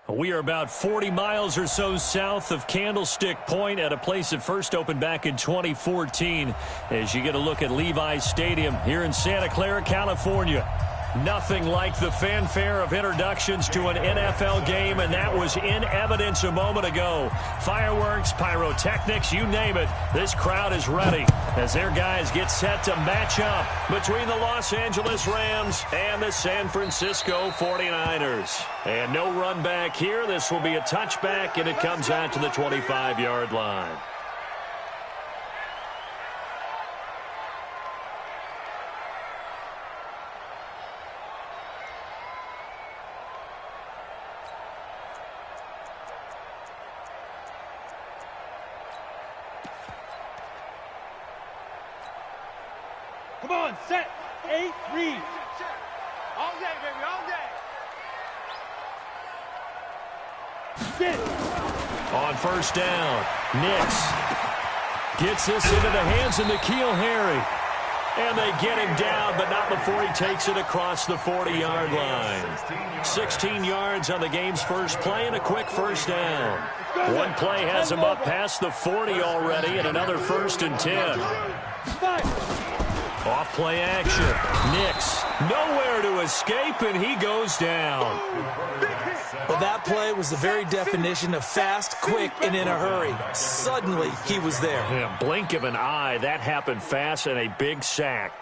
We are about 40 miles or so south of Candlestick Point at a place that first opened back in 2014 as you get a look at Levi's Stadium here in Santa Clara, California. Nothing like the fanfare of introductions to an NFL game, and that was in evidence a moment ago. Fireworks, pyrotechnics, you name it. This crowd is ready as their guys get set to match up between the Los Angeles Rams and the San Francisco 49ers. And no run back here. This will be a touchback, and it comes out to the 25-yard line. Come on, set, 8, read. All day, baby, all day. Sit. On first down, Nix gets this into the hands of N'Keal Harry. And they get him down, but not before he takes it across the 40-yard line. 16 yards on the game's first play and a quick first down. One play has him up past the 40 already and another 1st and 10. Off play action. Nix nowhere to escape, and he goes down. Well, that play was the very definition of fast, quick, and in a hurry. Suddenly, he was there. Yeah, blink of an eye. That happened fast and a big sack.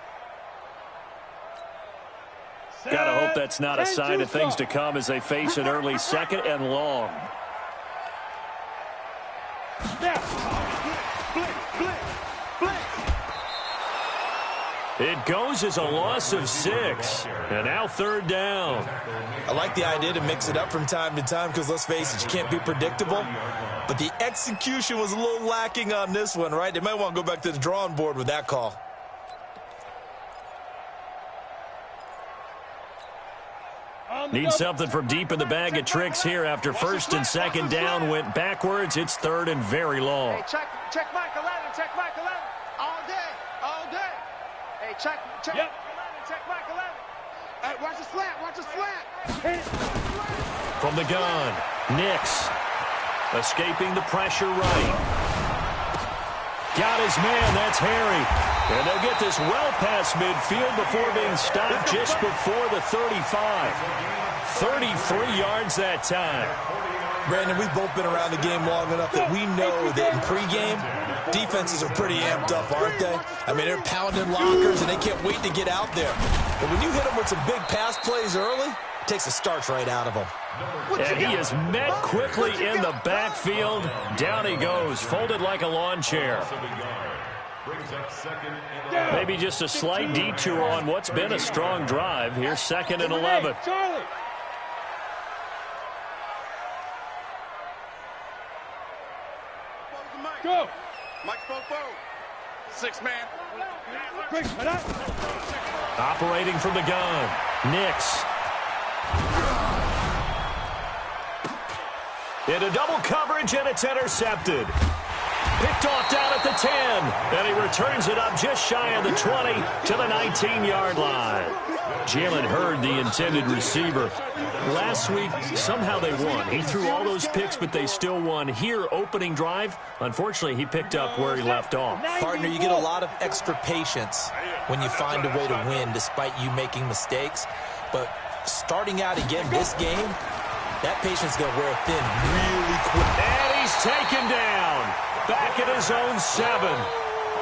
Gotta hope that's not a sign of things to come as they face an early 2nd and long. It goes as a loss of 6. And now 3rd down. I like the idea to mix it up from time to time because, let's face it, you can't be predictable. But the execution was a little lacking on this one, right? They might want to go back to the drawing board with that call. Need something from deep in the bag of tricks here after 1st and 2nd down went backwards. It's 3rd and very long. Hey, check Macallan, check Macallan. All day, all day. Hey, check Macallan, check Macallan. Hey, watch the slant, From the gun, Nix escaping the pressure right. Got his man, that's Harry. And they'll get this well past midfield before being stopped just before the 35. 33 yards that time. Brandon, we've both been around the game long enough that we know that in pregame, defenses are pretty amped up, aren't they? I mean, they're pounding lockers, and they can't wait to get out there. But when you hit them with some big pass plays early, it takes the starch right out of them. And he is met quickly in the backfield. Down he goes, folded like a lawn chair. Maybe just a slight detour on what's been a strong drive. Here's 2nd and 11. Charlie. Go. Mike Popo. 6-man. Operating from the gun, Nix. Into double coverage, and it's intercepted. Picked off down at the 10, and he returns it up just shy of the 20 to the 19-yard line. Jalen Hurd, the intended receiver. Last week, somehow they won. He threw all those picks, but they still won. Here, opening drive, unfortunately, he picked up where he left off. Partner, you get a lot of extra patience when you find a way to win despite you making mistakes. But starting out again this game, that patience is going to wear thin really quick. And he's taken down. Back at his own 7.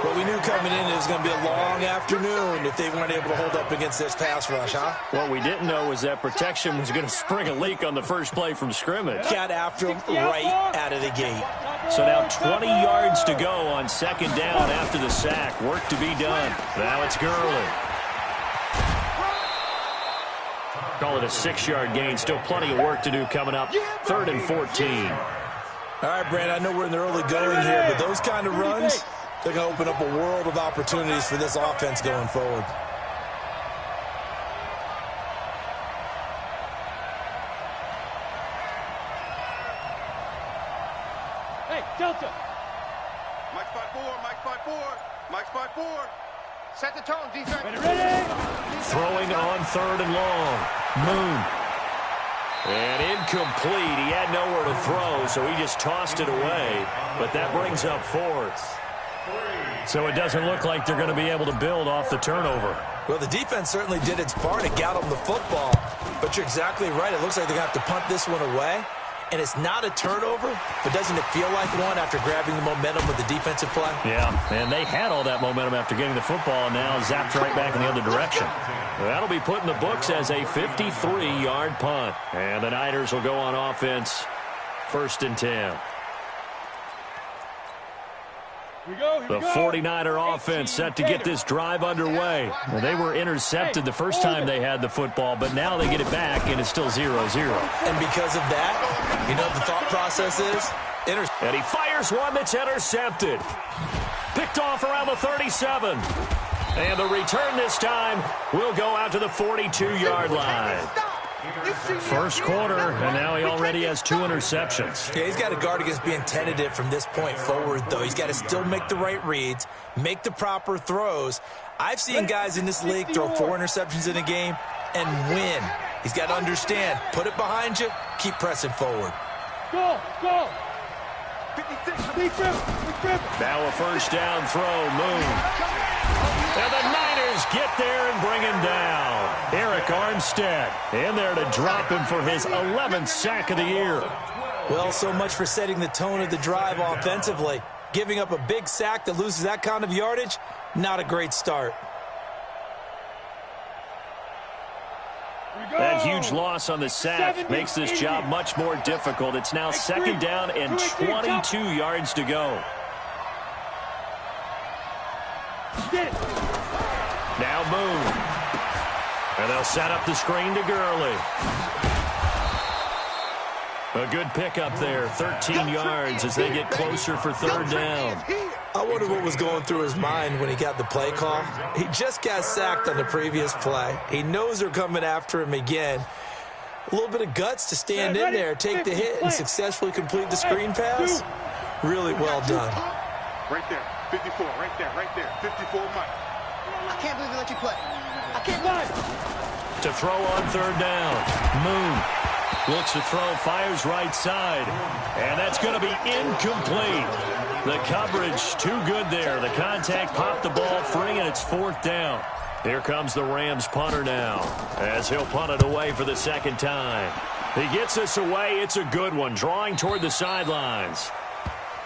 But we knew coming in it was going to be a long afternoon if they weren't able to hold up against this pass rush, huh? What we didn't know was that protection was going to spring a leak on the first play from scrimmage. Got after him right out of the gate. So now 20 yards to go on 2nd down after the sack. Work to be done. Now it's Gurley. Call it a 6-yard gain. Still plenty of work to do coming up. 3rd and 14. All right, Brand, I know we're in the early going here, but those kind of runs, they're going to open up a world of opportunities for this offense going forward. Hey, Delta. Mike 5-4, Mike 5-4, Mike 5-4. Set the tone, defense. Ready. Throwing on 3rd and long. Moon. And incomplete. He had nowhere to throw, so he just tossed it away. But that brings up fourth. So it doesn't look like they're going to be able to build off the turnover. Well, the defense certainly did its part. It got them the football. But you're exactly right. It looks like they're going to have to punt this one away. And it's not a turnover, but doesn't it feel like one after grabbing the momentum with the defensive play? Yeah, and they had all that momentum after getting the football, and now zapped right back in the other direction. That'll be put in the books as a 53-yard punt. And the Niners will go on offense, 1st and 10. The 49er offense set to get this drive underway. Well, they were intercepted the first time they had the football, but now they get it back, and it's still 0-0. And because of that, you know what the thought process is? And he fires one that's intercepted. Picked off around the 37. And the return this time will go out to the 42-yard line. First quarter, and now he already has 2 interceptions. Yeah, he's got to guard against being tentative from this point forward, though. He's got to still make the right reads, make the proper throws. I've seen guys in this league throw 4 interceptions in a game and win. He's got to understand, put it behind you, keep pressing forward. Go! Now a first down throw, Moon. And the Niners get there and bring him down. Eric Armstead in there to drop him for his 11th sack of the year. Well, so much for setting the tone of the drive offensively. Giving up a big sack that loses that kind of yardage, not a great start. That huge loss on the sack makes this job much more difficult. It's now 2nd down and 22 yards to go. Now Moon. And they'll set up the screen to Gurley. A good pickup there, 13 yards as they get closer for 3rd down. I wonder what was going through his mind when he got the play call. He just got sacked on the previous play. He knows they're coming after him again. A little bit of guts to stand in there, take the hit, and successfully complete the screen pass. Really well done. Right there, 54, right there, 54 Mike. I can't believe they let you play. I can't believe it. To throw on 3rd down, Moon looks to throw, fires right side, and that's going to be incomplete. The coverage too good there. The contact popped the ball free, and it's 4th down. Here comes the Rams punter now as he'll punt it away for the 2nd time. He gets this away. It's a good one, drawing toward the sidelines.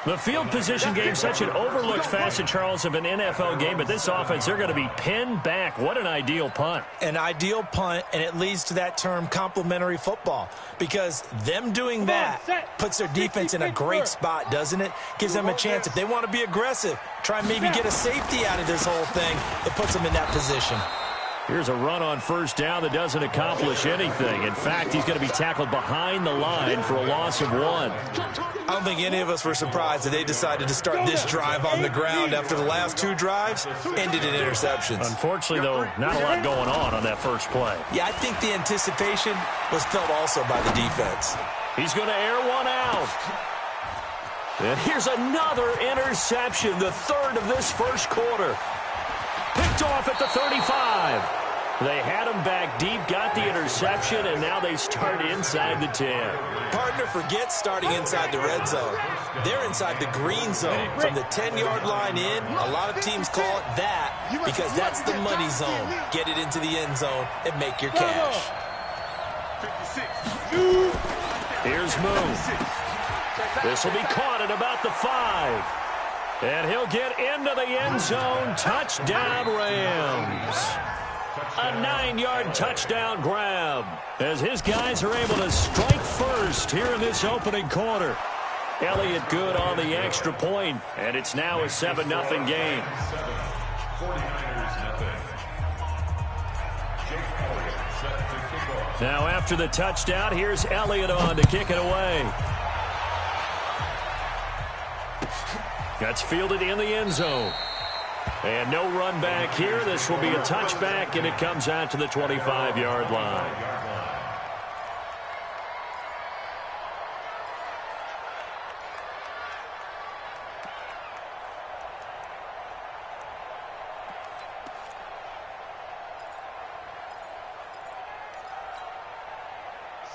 The field position game, such an overlooked facet, Charles, of an NFL game, but this offense, they're going to be pinned back. What an ideal punt. An ideal punt, and it leads to that term complementary football, because them doing that puts their defense in a great spot, doesn't it? Gives them a chance. If they want to be aggressive, try and maybe get a safety out of this whole thing, it puts them in that position. Here's a run on 1st down that doesn't accomplish anything. In fact, he's going to be tackled behind the line for a loss of 1. I don't think any of us were surprised that they decided to start this drive on the ground after the last 2 drives ended in interceptions. Unfortunately, though, not a lot going on that first play. Yeah, I think the anticipation was felt also by the defense. He's going to air one out. And here's another interception, the 3rd of this first quarter. Picked off at the 35. They had him back deep, got the interception, and now they start inside the 10. Partner forgets starting inside the red zone. They're inside the green zone. From the 10-yard line in, a lot of teams call it that because that's the money zone. Get it into the end zone and make your cash. Here's Moon. This will be caught at about the 5. And he'll get into the end zone. Touchdown, Rams. A 9-yard touchdown grab as his guys are able to strike first here in this opening quarter. Elliott good on the extra point, and it's now a 7-0 game. Now after the touchdown, here's Elliott on to kick it away. That's fielded in the end zone. And no run back here. This will be a touchback, and it comes out to the 25-yard line.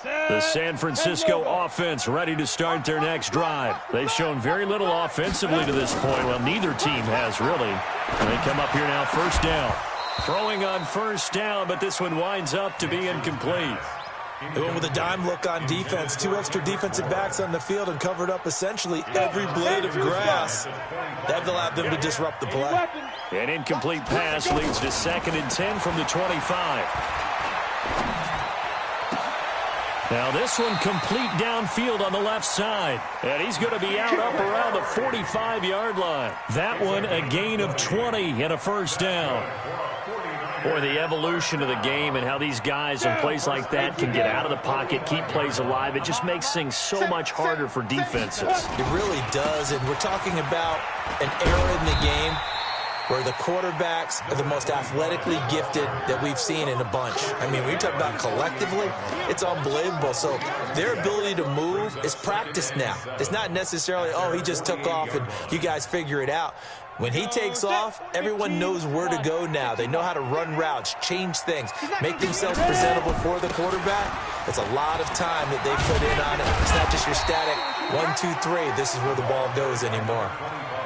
The San Francisco offense ready to start their next drive. They've shown very little offensively to this point. Well, neither team has really. And they come up here now, first down. Throwing on first down, but this one winds up to be incomplete. They went with a dime look on defense. 2 extra defensive backs on the field and covered up essentially every blade of grass. That allowed them to disrupt the play. An incomplete pass leads to 2nd and 10 from the 25. Now this one complete downfield on the left side. And he's going to be out up around the 45-yard line. That one a gain of 20 and a first down. Boy, the evolution of the game and how these guys in plays like that can get out of the pocket, keep plays alive, it just makes things so much harder for defenses. It really does, and we're talking about an era in the game where the quarterbacks are the most athletically gifted that we've seen in a bunch. I mean, when you talk about collectively, it's unbelievable. So their ability to move is practiced now. It's not necessarily, oh, he just took off and you guys figure it out. When he takes off, everyone knows where to go now. They know how to run routes, change things, make themselves presentable for the quarterback. It's a lot of time that they put in on it. It's not just your static 1, 2, 3. This is where the ball goes anymore.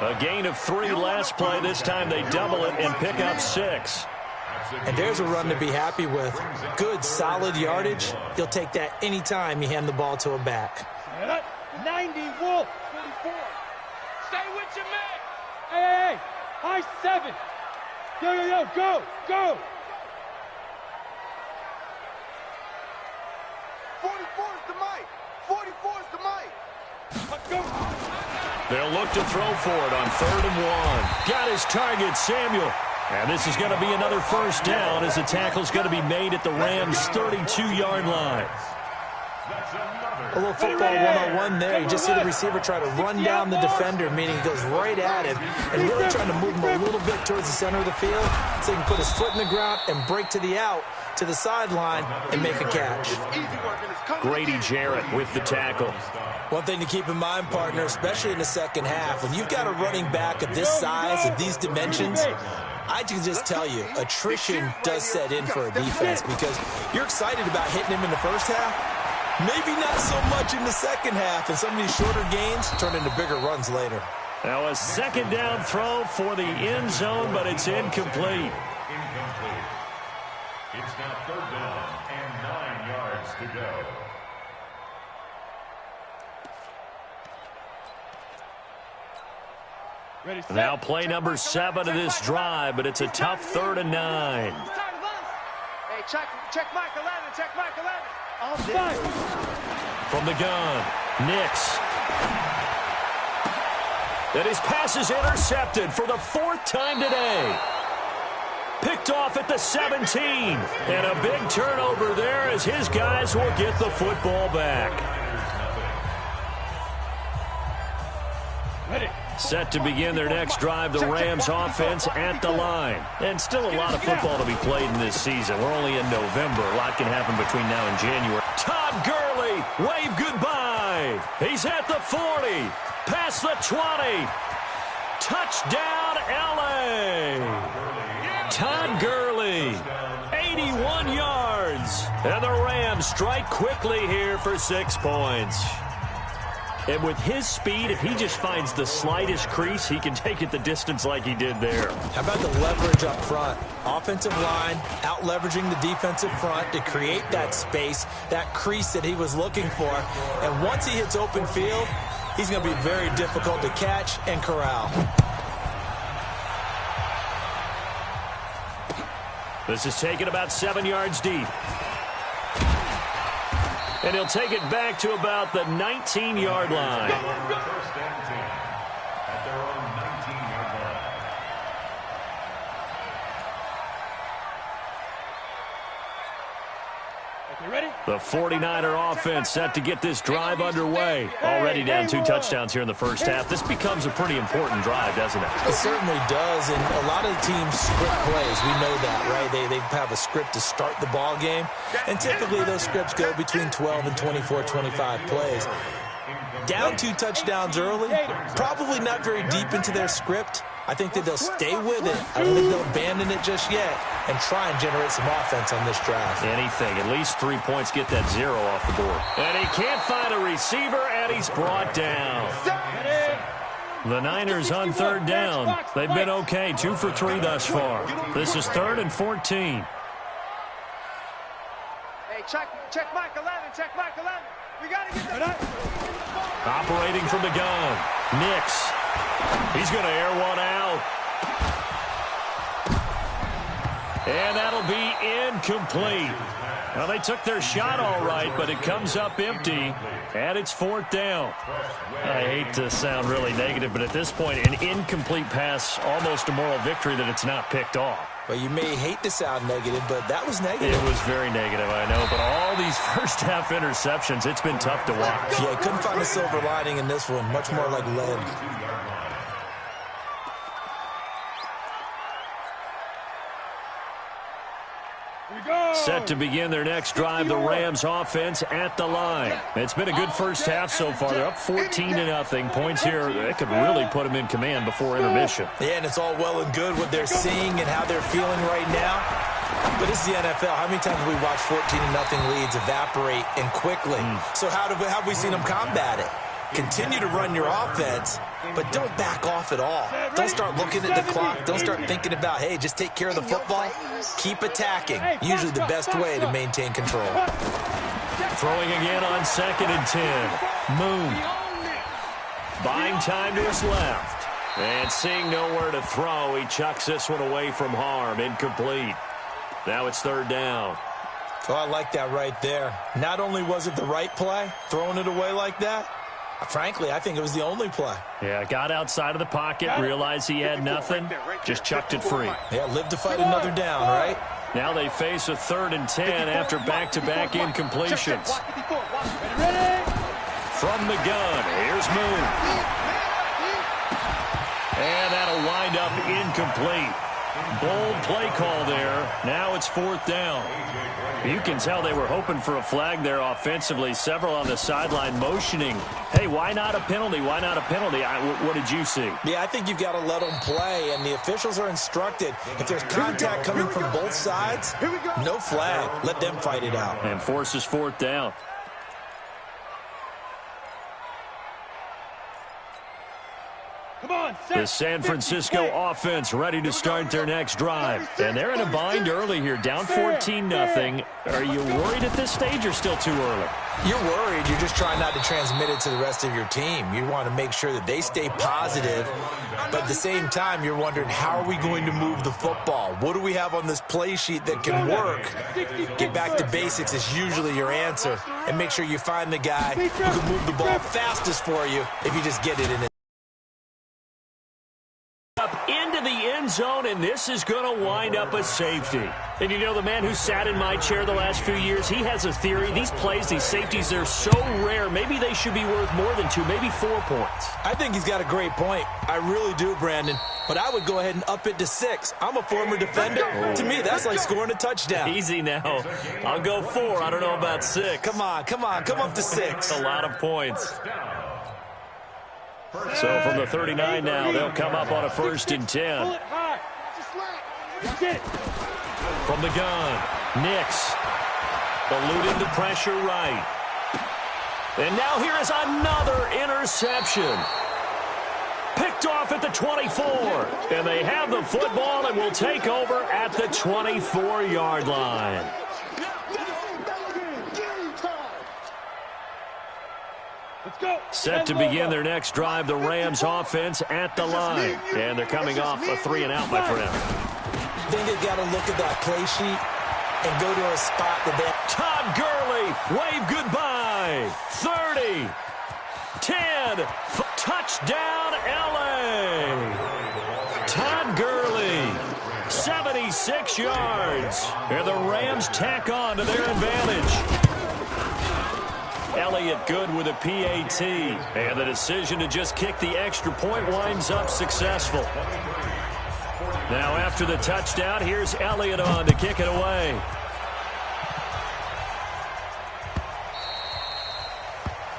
A gain of 3 last play. This time they double it and pick up 6. And there's a run to be happy with. Good, solid yardage. You'll take that any time you hand the ball to a back. 90, Wolf. 44. Stay with your man. Hey, high 7. Yo, go. 44 is the mic. 44 is the mic. Let's go. They'll look to throw for it on 3rd and 1. Got his target, Samuel. And this is going to be another first down as the tackle's going to be made at the Rams' 32-yard line. A little football 101 there. You just see the receiver try to run down the defender, meaning he goes right at him and really trying to move him a little bit towards the center of the field so he can put his foot in the ground and break to the out, to the sideline, and make a catch. Grady Jarrett with the tackle. One thing to keep in mind, partner, especially in the second half, when you've got a running back of this size, of these dimensions, I can just tell you, attrition does set in for a defense because you're excited about hitting him in the first half. Maybe not so much in the second half, and some of these shorter gains turn into bigger runs later. Now a 2nd down throw for the end zone, but it's incomplete. It's now 3rd down and 9 yards to go. Ready, set. Now play number 7 of this drive, but it's a tough 3rd and 9. Hey, check Macallan, check Macallan. All day. From the gun, Nix. And his pass is intercepted for the 4th time today. Picked off at the 17. And a big turnover there as his guys will get the football back. Ready. Set to begin their next drive, the Rams offense at the line. And still a lot of football to be played in this season. We're only in November. A lot can happen between now and January. Todd Gurley, wave goodbye. He's at the 40, past the 20. Touchdown, L.A. Todd Gurley, 81 yards. And the Rams strike quickly here for 6 points. And with his speed, if he just finds the slightest crease, he can take it the distance like he did there. How about the leverage up front? Offensive line out-leveraging the defensive front to create that space, that crease that he was looking for. And once he hits open field, he's going to be very difficult to catch and corral. This is taken about 7 yards deep. And he'll take it back to about the 19-yard line. First and 10 at their own 19-yard line. Okay, ready? The 49er offense set to get this drive underway. Already down 2 touchdowns here in the first half. This becomes a pretty important drive, doesn't it? It certainly does, and a lot of the teams script plays. We know that, right? They have a script to start the ball game, and typically those scripts go between 12 and 24, 25 plays. Down 2 touchdowns early, probably not very deep into their script. I think that they'll stay with it. I don't think they'll abandon it just yet and try and generate some offense on this drive. Anything. At least 3 points, get that 0 off the board. And he can't find a receiver, and he's brought down. The Niners on 3rd down. They've been okay, 2 for 3 thus far. This is 3rd and 14. Hey, check McAllan, check McAllan. We got to get that. Operating from the gun. Nix. He's going to air one out. And that'll be incomplete. Well, they took their shot all right, but it comes up empty, and it's 4th down. I hate to sound really negative, but at this point, an incomplete pass, almost a moral victory that it's not picked off. Well, you may hate to sound negative, but that was negative. It was very negative, I know, but all these first-half interceptions, it's been tough to watch. Yeah, couldn't find a silver lining in this one, much more like lead. Set to begin their next drive, the Rams offense at the line. It's been a good first half so far. They're up 14-0. Points here, they could really put them in command before intermission. Yeah, and it's all well and good what they're seeing and how they're feeling right now. But this is the NFL. How many times have we watched 14-0 leads evaporate and quickly? So how have we seen them combat it? Continue to run your offense, but don't back off at all. Don't start looking at the clock. Don't start thinking about, hey, just take care of the football. Keep attacking. Usually the best way to maintain control. Throwing again on 2nd and 10. Moon. Buying time to his left. And seeing nowhere to throw, he chucks this one away from harm. Incomplete. Now it's 3rd down. Oh, I like that right there. Not only was it the right play, throwing it away like that, frankly, I think it was the only play. Yeah, got outside of the pocket, realized he had nothing, just chucked it free. Yeah, live to fight another down, right? Now they face a 3rd and 10 after back-to-back incompletions. From the gun, here's Moon. And that'll wind up incomplete. Bold play call there. Now it's 4th down. You can tell they were hoping for a flag there offensively. Several on the sideline motioning. Hey, why not a penalty? Why not a penalty? What did you see? Yeah, I think you've got to let them play, and the officials are instructed. If there's contact coming from both sides, no flag. Let them fight it out. And forces 4th down. The San Francisco offense ready to start their next drive. And they're in a bind early here, down 14-0. Are you worried at this stage or still too early? You're worried. You're just trying not to transmit it to the rest of your team. You want to make sure that they stay positive. But at the same time, you're wondering, how are we going to move the football? What do we have on this play sheet that can work? Get back to basics is usually your answer. And make sure you find the guy who can move the ball fastest for you if you just get it in it. Up into the end zone, and this is going to wind up a safety. And you know, the man who sat in my chair the last few years, he has a theory. These plays, these safeties, they're so rare. Maybe they should be worth more than 2, maybe 4 points. I think he's got a great point. I really do, Brandon. But I would go ahead and up it to 6. I'm a former defender. To me, that's like scoring a touchdown. Easy now. I'll go 4. I don't know about 6. Come on. Come up to 6. A lot of points. So from the 39 now, they'll come up on a 1st and 10. From the gun, Nix eluding the pressure right. And now here is another interception. Picked off at the 24. And they have the football and will take over at the 24-yard line. Set to begin their next drive, the Rams offense at the line. And they're coming off a 3-and-out, my friend. I think they've got to look at that play sheet and go to a spot that they... Todd Gurley, wave goodbye. 30, 10, touchdown, L.A. Todd Gurley, 76 yards. And the Rams tack on to their advantage. Elliott good with a PAT. And the decision to just kick the extra point winds up successful. Now after the touchdown, here's Elliott on to kick it away.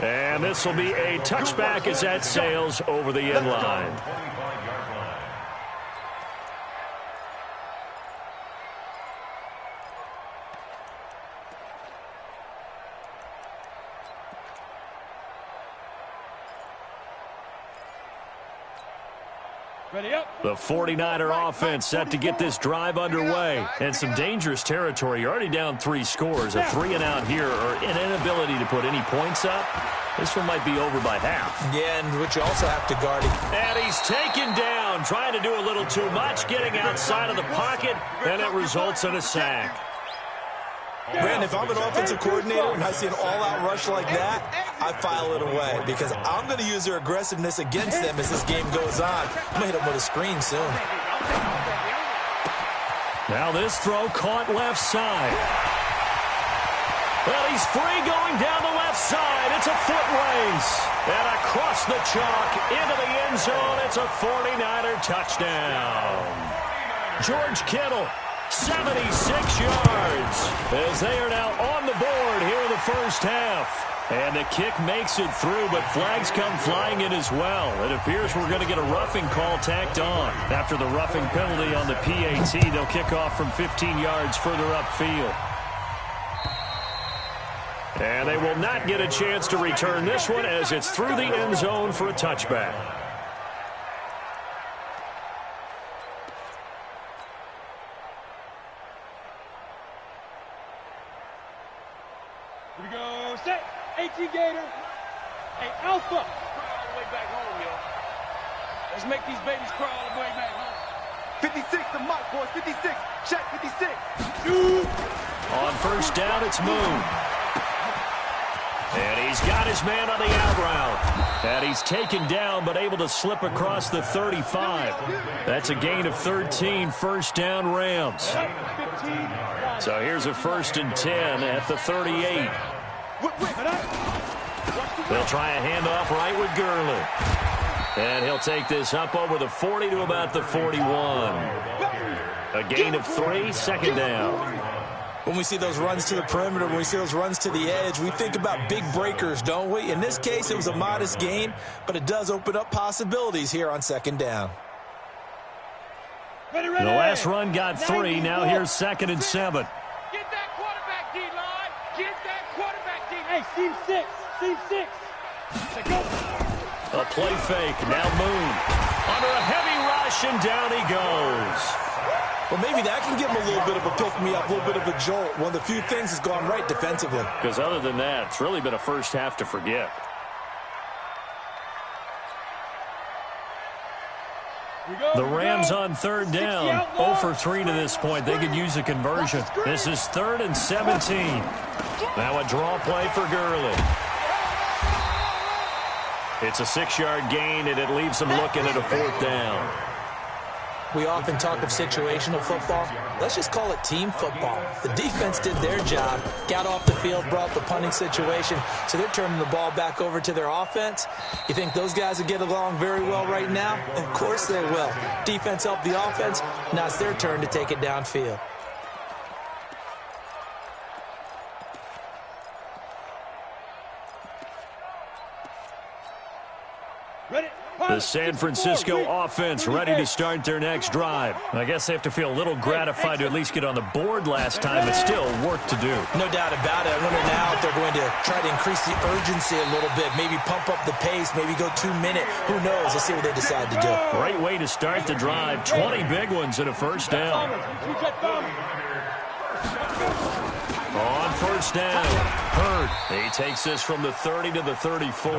And this will be a touchback as that sails over the end line. The 49er offense set to get this drive underway. And some dangerous territory. You're already down 3 scores. A 3-and-out here, or an inability to put any points up. This one might be over by half. Yeah, and which you also have to guard. And he's taken down, trying to do a little too much, getting outside of the pocket, and it results in a sack. Brandon, if I'm an offensive coordinator and I see an all-out rush like that, I file it away because I'm going to use their aggressiveness against them as this game goes on. I'm going to hit them with a screen soon. Now this throw caught left side. Well, he's free going down the left side. It's a foot race. And across the chalk into the end zone, it's a 49er touchdown. George Kittle, 76 yards, as they are now on the board here in the first half. And the kick makes it through, but flags come flying in as well. It appears we're going to get a roughing call tacked on. After the roughing penalty on the PAT, they'll kick off from 15 yards further upfield. And they will not get a chance to return this one as it's through the end zone for a touchback. Here we go. Set. 18 Gator. Hey, Alpha. Crawl all the way back home, yo. Let's make these babies crawl all the way back home. 56 to Mike, boys. 56. Check 56. On first down, it's Moon. And he's got his man on the out route. And he's taken down, but able to slip across the 35. That's a gain of 13, first down Rams. So here's a 1st and 10 at the 38. They'll try a handoff right with Gurley. And he'll take this up over the 40 to about the 41. A gain of 3, second down. When we see those runs to the perimeter, when we see those runs to the edge, we think about big breakers, don't we? In this case, it was a modest gain, but it does open up possibilities here on second down. Ready. The last run got 3. Now here's 2nd and 7. Get that quarterback, D-line. Get that quarterback, D-line. Hey, seam 6. Seam 6. Go. A play fake. Now Moon. Under a heavy rush, and down he goes. Well, maybe that can give him a little bit of a pick-me-up, a little bit of a jolt. One of the few things has gone right defensively. Because other than that, it's really been a first half to forget. The Rams on third down. 0 for 3 to this point. They could use a conversion. This is 3rd and 17. Now a draw play for Gurley. It's a 6-yard gain, and it leaves them looking at a 4th down. We often talk of situational football. Let's just call it team football. The defense did their job, got off the field, brought the punting situation, so they're turning the ball back over to their offense. You think those guys will get along very well right now? Of course they will. Defense helped the offense. Now it's their turn to take it downfield. Ready. The San Francisco offense ready to start their next drive. I guess they have to feel a little gratified to at least get on the board last time, but still work to do. No doubt about it. I wonder now if they're going to try to increase the urgency a little bit, maybe pump up the pace, maybe go 2-minute. Who knows? Let's see what they decide to do. Great way to start the drive. 20 big ones and a first down. On first down, Hurd. He takes this from the 30 to the 34.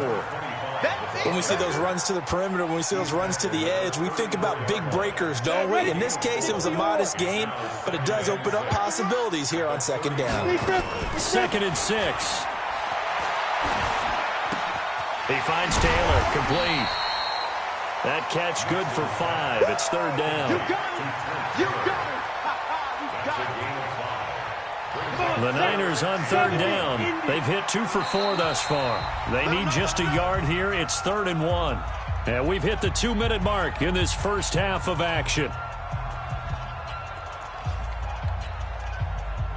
When we see those runs to the perimeter, when we see those runs to the edge, we think about big breakers, don't we? In this case, it was a modest gain, but it does open up possibilities here on second down. 2nd and 6. He finds Taylor, complete. That catch good for 5. It's 3rd down. You got it. You got it. You got it. The Niners on 3rd down. They've hit 2 for 4 thus far. They need just a yard here. It's 3rd and 1. And we've hit the 2-minute mark in this first half of action.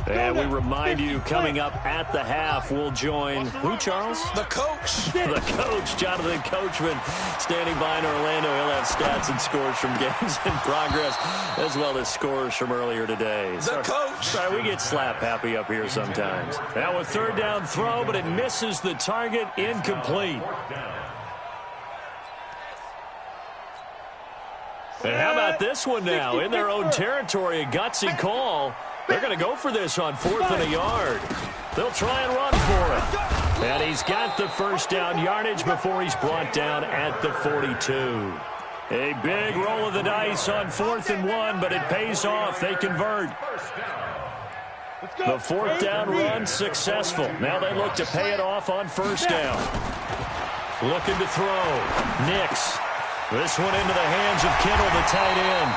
And we remind you, coming up at the half, we'll join who, Charles? The coach. The coach, Jonathan Coachman, standing by in Orlando. He'll have stats and scores from games in progress, as well as scores from earlier today. The coach. Sorry, we get slap happy up here sometimes. Now a third down throw, but it misses the target, incomplete. And how about this one now? In their own territory, a gutsy call. They're going to go for this on 4th and a yard. They'll try and run for it. And he's got the first down yardage before he's brought down at the 42. A big roll of the dice on 4th and 1, but it pays off. They convert. The 4th down run successful. Now they look to pay it off on 1st down. Looking to throw. Nix. This one into the hands of Kittle, the tight end.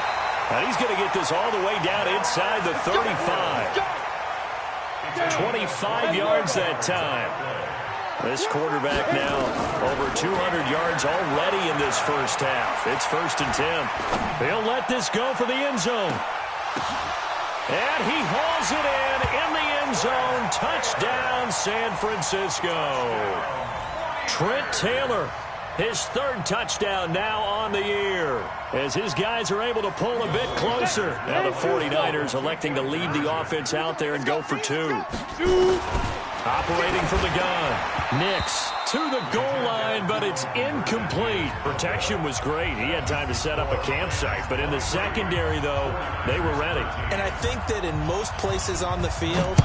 And he's going to get this all the way down inside the 35. 25 yards that time. This quarterback now over 200 yards already in this first half. It's 1st and 10. He'll let this go for the end zone. And he hauls it in the end zone. Touchdown, San Francisco. Trent Taylor. His 3rd touchdown now on the year as his guys are able to pull a bit closer. Now the 49ers electing to lead the offense out there and go for 2. Operating from the gun. Nix to the goal line, but it's incomplete. Protection was great. He had time to set up a campsite, but in the secondary, though, they were ready. And I think that in most places on the field,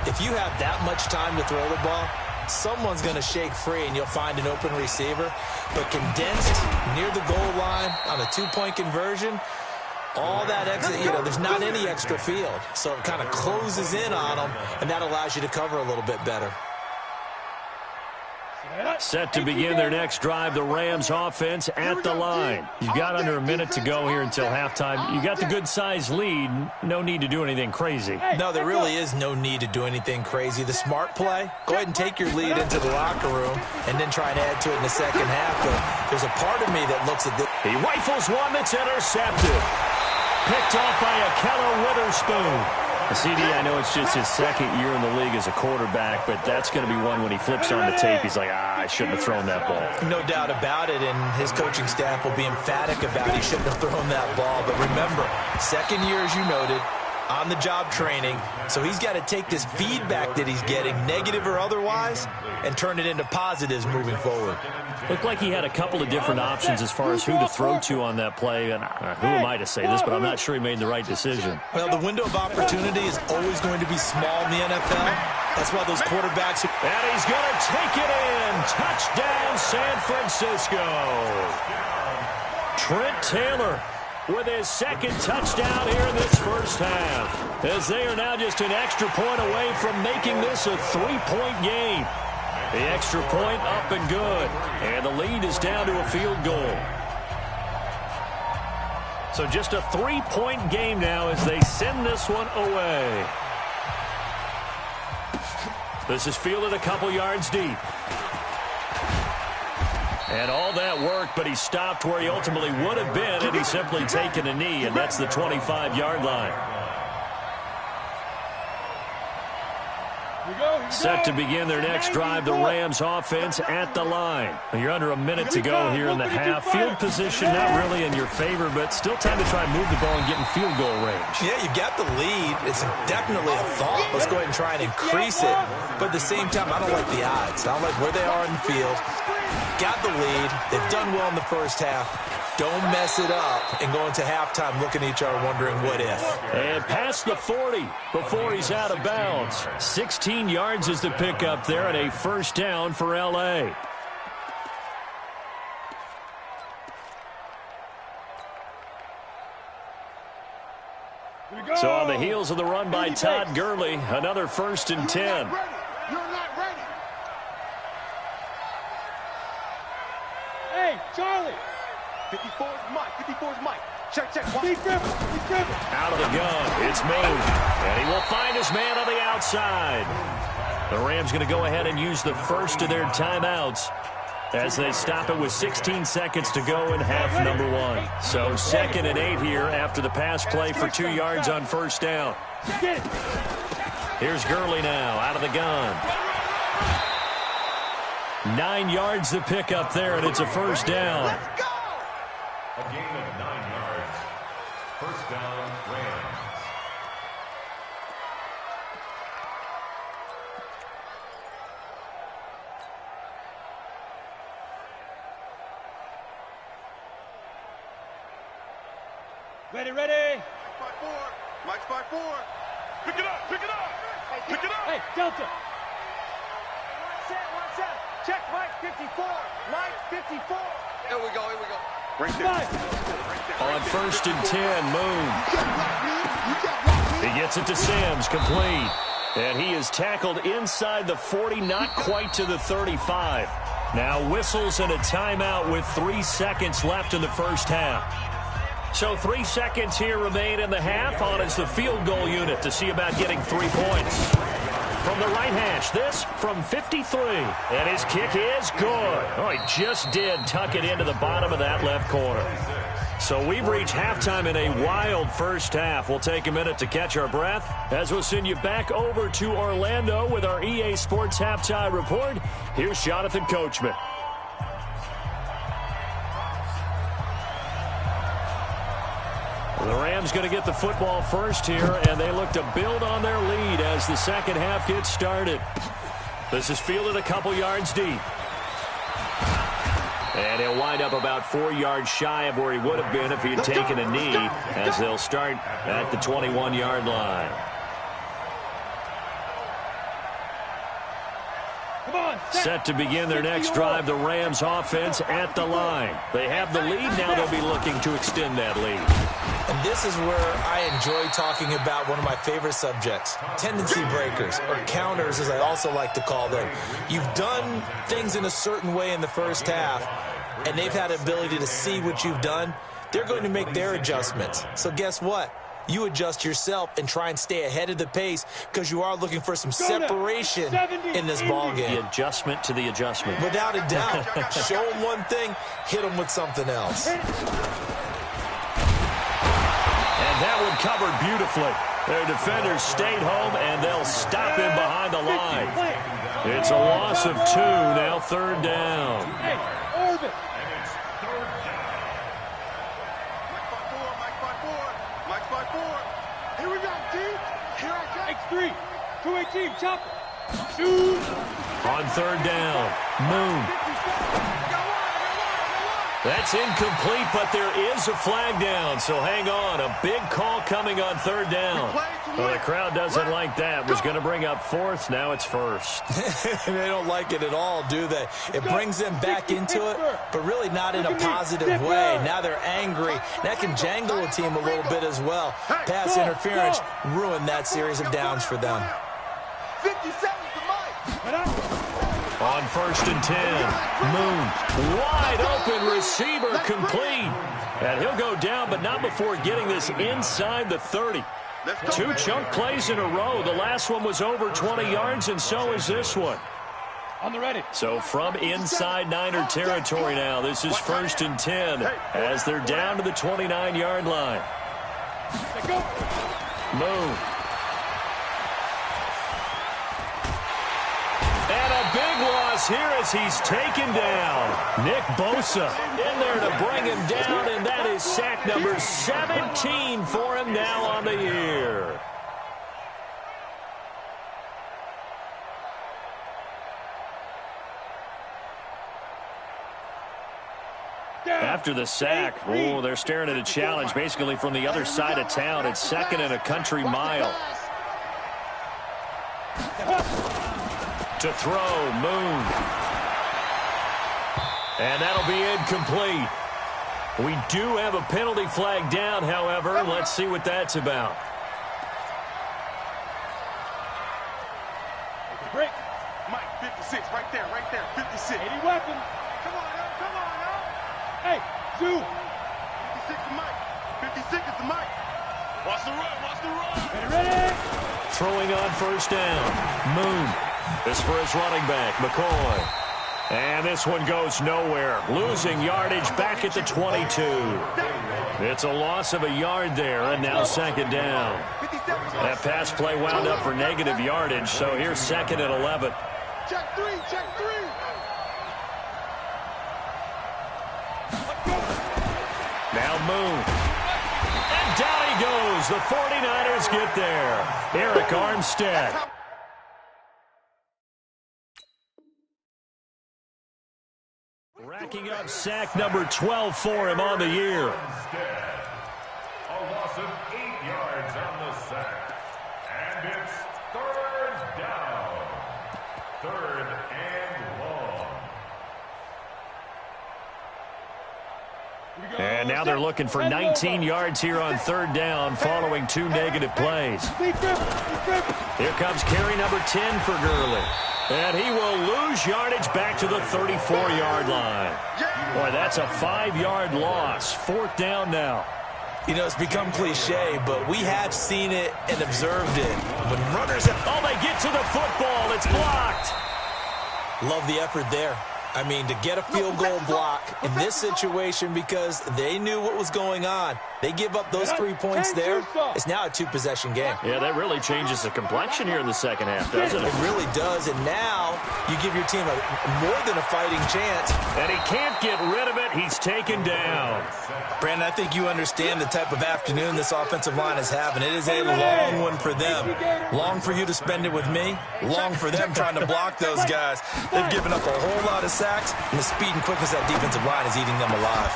if you have that much time to throw the ball, someone's going to shake free and you'll find an open receiver. But condensed near the goal line on a 2-point conversion, all that extra, there's not any extra field. So it kind of closes in on them, and that allows you to cover a little bit better. Set to begin their next drive, the Rams offense at the line. You've got under a minute to go here until halftime. You got the good-sized lead. No need to do anything crazy. No, there really is no need to do anything crazy. The smart play, go ahead and take your lead into the locker room and then try and add to it in the second half. But there's a part of me that looks at this. He rifles one that's intercepted. Picked off by Akello Witherspoon. CD, I know it's just his 2nd year in the league as a quarterback, but that's going to be one when he flips on the tape. He's like, I shouldn't have thrown that ball. No doubt about it, and his coaching staff will be emphatic about he shouldn't have thrown that ball. But remember, 2nd year, as you noted, on-the-job training, so he's got to take this feedback that he's getting, negative or otherwise, and turn it into positives moving forward. Looked like he had a couple of different options as far as who to throw to on that play, and who am I to say this, but I'm not sure he made the right decision. Well, the window of opportunity is always going to be small in the NFL. That's why those quarterbacks... And he's going to take it in. Touchdown, San Francisco. Trent Taylor with his 2nd touchdown here in this first half, as they are now just an extra point away from making this a 3-point game. The extra point up and good, and the lead is down to a field goal. So just a 3-point game now as they send this one away. This is fielded a couple yards deep. And all that work, but he stopped where he ultimately would have been had he simply taken a knee, and that's the 25-yard line. Set to begin their next drive, the Rams offense at the line. You're under a minute to go here in the half. Field position not really in your favor, but still time to try and move the ball and get in field goal range. Yeah, you got the lead. It's definitely a thought. Let's go ahead and try and increase it. But at the same time, I don't like the odds. I don't like where they are in the field. Got the lead. They've done well in the first half. Don't mess it up and go into halftime looking at each other wondering what if. And past the 40 before he's out of bounds. 16 yards is the pickup there and a 1st down for L.A. So on the heels of the run by Todd Gurley, another 1st and 10. You're not ready. Hey, Charlie. 54's Mike. 54's Mike. Check. Be driven. Out of the gun. It's moved. And he will find his man on the outside. The Rams going to go ahead and use the first of their timeouts as they stop it with 16 seconds to go in half number 1. So 2nd and 8 here after the pass play for 2 yards on 1st down. Get it. Here's Gurley now out of the gun. 9 yards to pick up there, and it's a first down. Let's go! A gain of 9 yards. First down, Rams. Ready, ready. Mike's by 4. Pick it up, pick it up. Pick it up. Hey, Delta. One set. Check Mike 54. Mike 54. Here we go. Right there. On first and 10, Moon. He gets it to Sims, complete. And he is tackled inside the 40, not quite to the 35. Now whistles and a timeout with 3 seconds left in the first half. So 3 seconds here remain in the half. On is the field goal unit to see about getting 3 points. From the right hash, this from 53. And his kick is good. Oh, he just did tuck it into the bottom of that left corner. So we've reached halftime in a wild first half. We'll take a minute to catch our breath as we'll send you back over to Orlando with our EA Sports Halftime Report. Here's Jonathan Coachman. The Rams going to get the football first here, and they look to build on their lead as the second half gets started. This is fielded a couple yards deep. And he'll wind up about 4 yards shy of where he would have been if he had taken a knee, as they'll start at the 21-yard line. Set to begin their next drive, the Rams offense at the line. They have the lead, now they'll be looking to extend that lead. And this is where I enjoy talking about one of my favorite subjects, tendency breakers, or counters as I also like to call them. You've done things in a certain way in the first half, and they've had the ability to see what you've done. They're going to make their adjustments. So guess what? You adjust yourself and try and stay ahead of the pace because you are looking for some separation in this ball game. The adjustment to the adjustment. Without a doubt. Show them one thing, hit them with something else. And that one covered beautifully. Their defenders stayed home, and they'll stop him behind the line. It's a loss of 2, now third down. Hey, Orbit. Mike's by 4. Here we go, T. Here I come. X3. 218, chopper. Shoot. On third down, Moon. That's incomplete, but there is a flag down, so hang on. A big call coming on third down. Well, the crowd doesn't like that. Was going to bring up fourth, now it's first. They don't like it at all, do they? It brings them back into it, but really not in a positive way. Now they're angry. That can jangle a team a little bit as well. Pass interference ruined that series of downs for them. 57 to Mike. On first and 10, Moon, wide open receiver, complete. And he'll go down, but not before getting this inside the 30. 2 chunk plays in a row. The last one was over 20 yards, and so is this one. On the ready. So from inside Niner territory now, this is first and 10 as they're down to the 29-yard line. Moon. And a big loss here as he's taken down. Nick Bosa in there to bring him down, and that is sack number 17 for him now on the year. After the sack, oh, they're staring at a challenge basically from the other side of town. It's second and a country mile. To throw, Moon. And that'll be incomplete. We do have a penalty flag down, however. Let's see what that's about. Break. Mike, 56, right there, 56. 80 weapon. Come on, now. Hey, Zoo. 56 to Mike. 56 is to Mike. Watch the run. Ready. Throwing on first down, Moon. This for his running back, McCoy. And this one goes nowhere. Losing yardage back at the 22. It's a loss of a yard there, and now second down. That That pass play wound up for negative yardage, so here's 2nd and 11. Check three, check three. Now Moon. And down he goes. The 49ers get there. Eric Armstead. Racking up sack number 12 for him on the year. A loss of 8 yards on the sack. And it's 3rd down. 3rd and long. And now they're looking for 19 yards here on 3rd down following 2 negative plays. Here comes carry number 10 for Gurley. And he will lose yardage back to the 34-yard line. Boy, that's a 5-yard loss. 4th down now. You know, it's become cliche, but we have seen it and observed it. When runners... Oh, they get to the football. It's blocked. Love the effort there. I mean, to get a field goal block in this situation because they knew what was going on. They give up those 3 points there. It's now a 2-possession game. Yeah, that really changes the complexion here in the second half, doesn't it? It really does, and now you give your team more than a fighting chance. And he can't get rid of it. He's taken down. Brandon, I think you understand the type of afternoon this offensive line is having. It is a long one for them. Long for you to spend it with me. Long for them trying to block those guys. They've given up a whole lot of sacks, and the speed and quickness of that defensive line is eating them alive.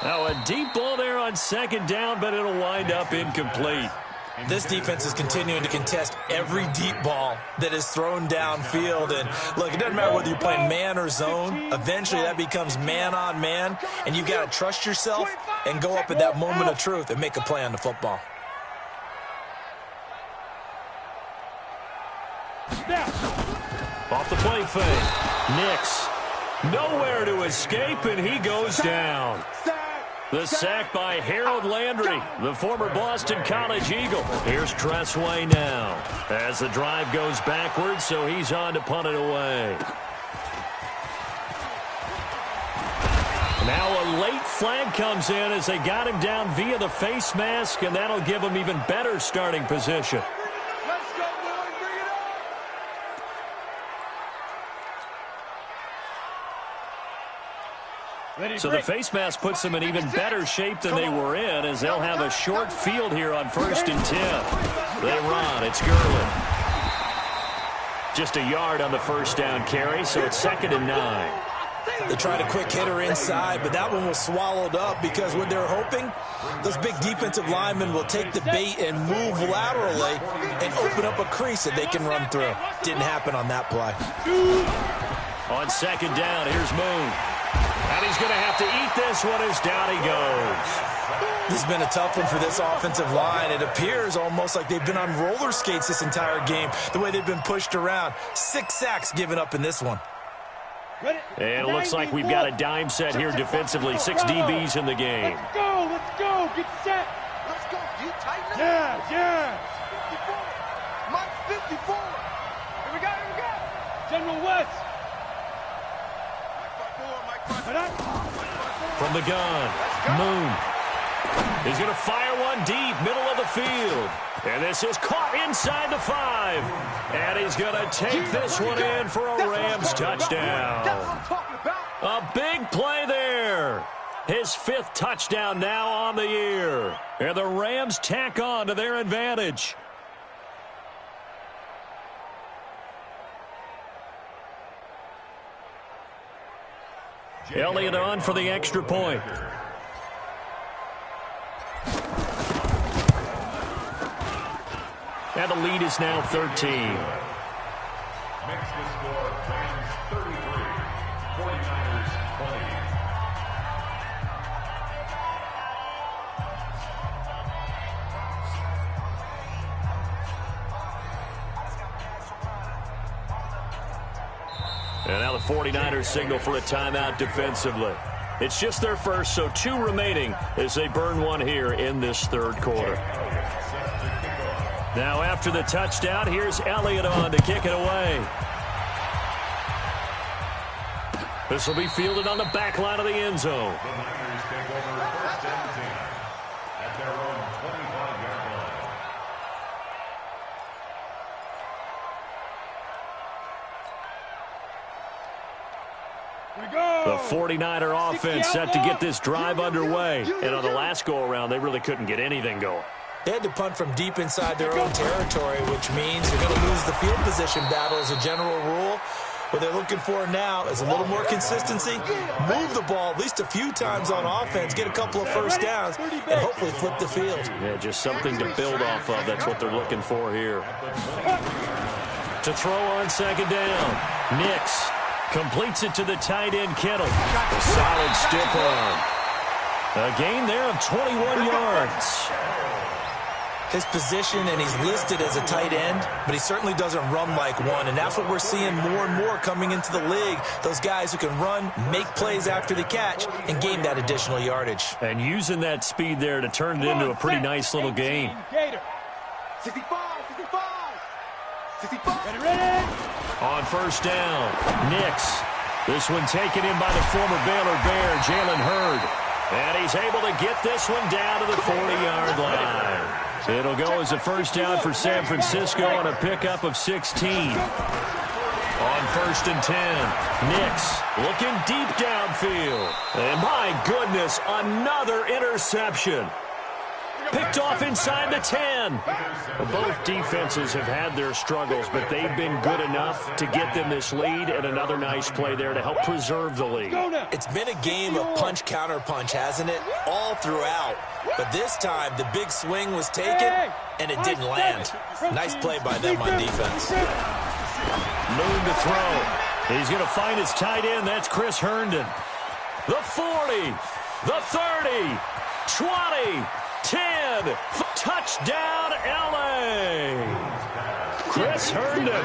Now a deep ball there on 2nd down, but it'll wind up incomplete. This defense is continuing to contest every deep ball that is thrown downfield. And, look, it doesn't matter whether you're playing man or zone. Eventually that becomes man on man, and you've got to trust yourself and go up at that moment of truth and make a play on the football. Off the play fake. Nix. Nowhere to escape, and he goes down. The sack by Harold Landry, the former Boston College Eagle. Here's Tressway now as the drive goes backwards, so he's on to punt it away. Now a late flag comes in as they got him down via the face mask, and that'll give him even better starting position. So the face mask puts them in even better shape than they were in, as they'll have a short field here on 1st and 10. They run. It's Gurley. Just a yard on the 1st down carry, so it's 2nd and 9. They tried a quick hitter inside, but that one was swallowed up because what they're hoping, those big defensive linemen will take the bait and move laterally and open up a crease that they can run through. Didn't happen on that play. On 2nd down, here's Moon. And he's going to have to eat this one as down he goes. This has been a tough one for this offensive line. It appears almost like they've been on roller skates this entire game, the way they've been pushed around. 6 sacks given up in this one. And it looks like we've got a dime set here defensively. 6 DBs in the game. Let's go, let's go, get set. Let's go, you tighten up. Yeah. 54. Mike 54. Here we go. General West. From the gun, Moon. He's going to fire one deep, middle of the field. And this is caught inside the 5. And he's going to take this one in for a Rams touchdown. A big play there. His 5th touchdown now on the year. And the Rams tack on to their advantage. Elliott on for the extra point. And the lead is now 13. Makes the score Rams 33, 49ers 20. And now the 49ers signal for a timeout defensively. It's just their first, so 2 remaining as they burn one here in this 3rd quarter. Now after the touchdown, here's Elliott on to kick it away. This will be fielded on the back line of the end zone. The Niners take over 1st and 10 at their own 25-yard line. The 49er offense set to get this drive underway. And on the last go-around, they really couldn't get anything going. They had to punt from deep inside their own territory, which means you're going to lose the field position battle as a general rule. What they're looking for now is a little more consistency, move the ball at least a few times on offense, get a couple of first downs, and hopefully flip the field. Yeah, just something to build off of. That's what they're looking for here. To throw on second down, Nix completes it to the tight end, Kittle. A solid stiff arm. A gain there of 21 yards. His position, and he's listed as a tight end, but he certainly doesn't run like one, and that's what we're seeing more and more coming into the league. Those guys who can run, make plays after the catch, and gain that additional yardage. And using that speed there to turn it into a pretty nice little game. 65. On first down, Nix. This one taken in by the former Baylor Bear, Jalen Hurd. And he's able to get this one down to the 40-yard line. It'll go as a first down for San Francisco on a pickup of 16. On first and 10, Nix looking deep downfield. And my goodness, another interception. Picked off inside the 10. Well, both defenses have had their struggles, but they've been good enough to get them this lead, and another nice play there to help preserve the lead. It's been a game of punch-counter-punch, hasn't it? All throughout. But this time, the big swing was taken, and it didn't land. Nice play by them on defense. Moon to throw. He's going to find his tight end. That's Chris Herndon. The 40, the 30, 20, 10, touchdown LA. Chris Herndon,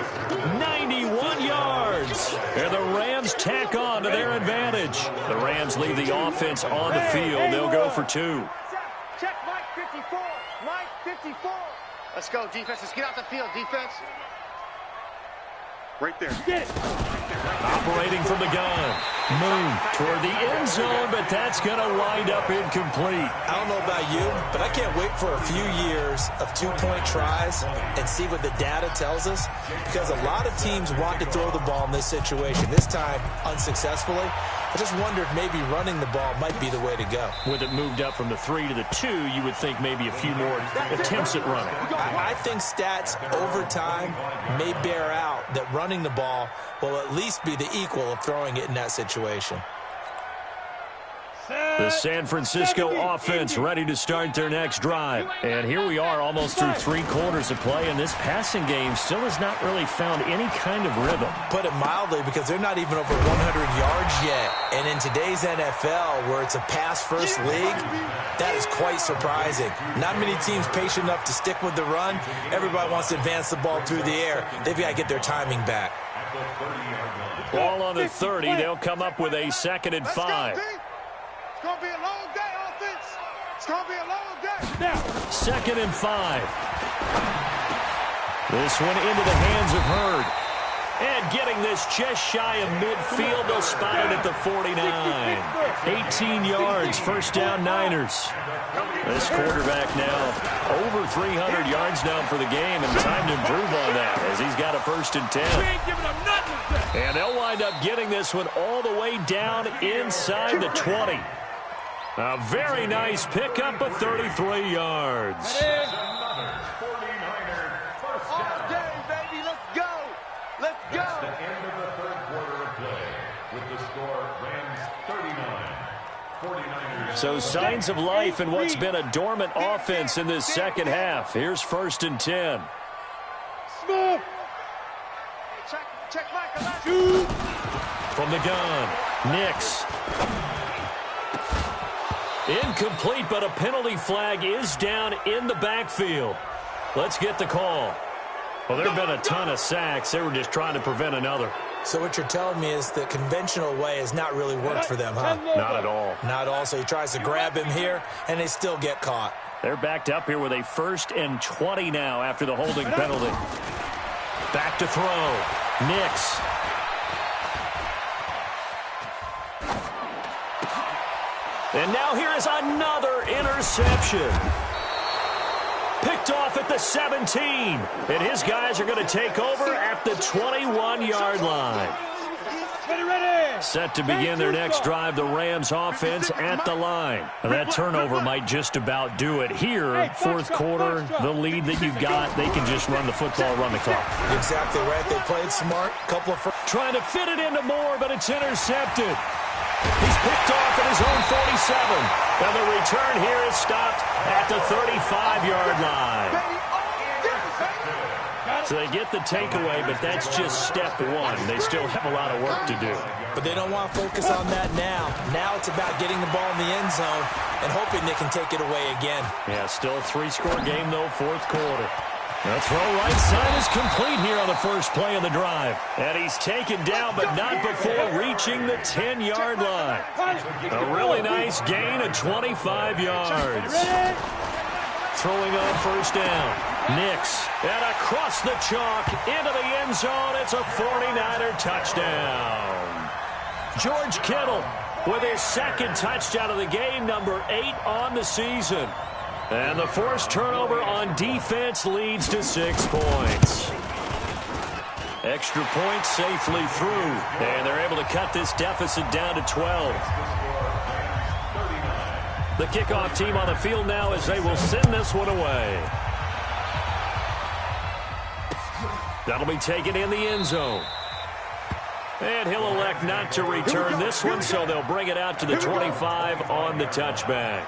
91 yards. And the Rams tack on to their advantage. The Rams leave the offense on the field. They'll go for 2. Check Mike 54. Mike 54. Let's go, defense. Let's get out the field, defense. Right there. Get it. Operating from the gun. Moon toward the end zone, but that's going to wind up incomplete. I don't know about you, but I can't wait for a few years of two-point tries and see what the data tells us, because a lot of teams want to throw the ball in this situation. This time, unsuccessfully. I just wonder if maybe running the ball might be the way to go. With it moved up from the 3 to the 2, you would think maybe a few more attempts at running. I think stats over time may bear out that running the ball will at least be the equal of throwing it in that situation. The San Francisco offense ready to start their next drive. And here we are almost through 3 quarters of play, and this passing game still has not really found any kind of rhythm. Put it mildly, because they're not even over 100 yards yet. And in today's NFL, where it's a pass-first league, that is quite surprising. Not many teams patient enough to stick with the run. Everybody wants to advance the ball through the air. They've got to get their timing back. Ball on the 30. They'll come up with a 2nd and 5. It's going to be a long day, offense. It's going to be a long day. Now, 2nd and 5. This one into the hands of Hurd. And getting this just shy of midfield, they'll spot it at the 49. 18 yards, first down Niners. This quarterback now over 300 yards now for the game, and time to improve on that as he's got a 1st and 10. And they'll wind up getting this one all the way down inside the 20. A very nice pickup of 33 yards. All day, baby. Let's go. Let's go. That's the end of the 3rd quarter of play with the score Rams 39, 49ers. So signs of life in what's been a dormant offense in this 2nd half. Here's 1st and 10. Smith. Check Michael. From the gun, Nix. Incomplete, but a penalty flag is down in the backfield. Let's get the call. Well, there have been a ton of sacks. They were just trying to prevent another. So what you're telling me is the conventional way has not really worked for them, huh? Not at all. Not at all. So he tries to grab him here, and they still get caught. They're backed up here with a 1st and 20 now after the holding penalty. Back to throw. Nix. And now here is another interception. Picked off at the 17. And his guys are going to take over at the 21-yard line. Set to begin their next drive, the Rams offense at the line. That turnover might just about do it. Here, fourth quarter, the lead that you've got, they can just run the football, run the clock. Exactly right. They played smart. Couple of trying to fit it into Moore, but it's intercepted. He's picked off at his own 47. And the return here is stopped at the 35-yard line. So they get the takeaway, but that's just step one. They still have a lot of work to do. But they don't want to focus on that now. Now it's about getting the ball in the end zone and hoping they can take it away again. Yeah, still a three-score game, though, fourth quarter. The throw right side is complete here on the first play of the drive. And he's taken down, but not before reaching the 10-yard line. A really nice gain of 25 yards. Throwing on first down. Nix, and across the chalk, into the end zone. It's a 49er touchdown. George Kittle with his second touchdown of the game, number 8 on the season. And the forced turnover on defense leads to 6 points. Extra point safely through, and they're able to cut this deficit down to 12. The kickoff team on the field now as they will send this one away. That'll be taken in the end zone. And he'll elect not to return this one, so they'll bring it out to the 25 on the touchback.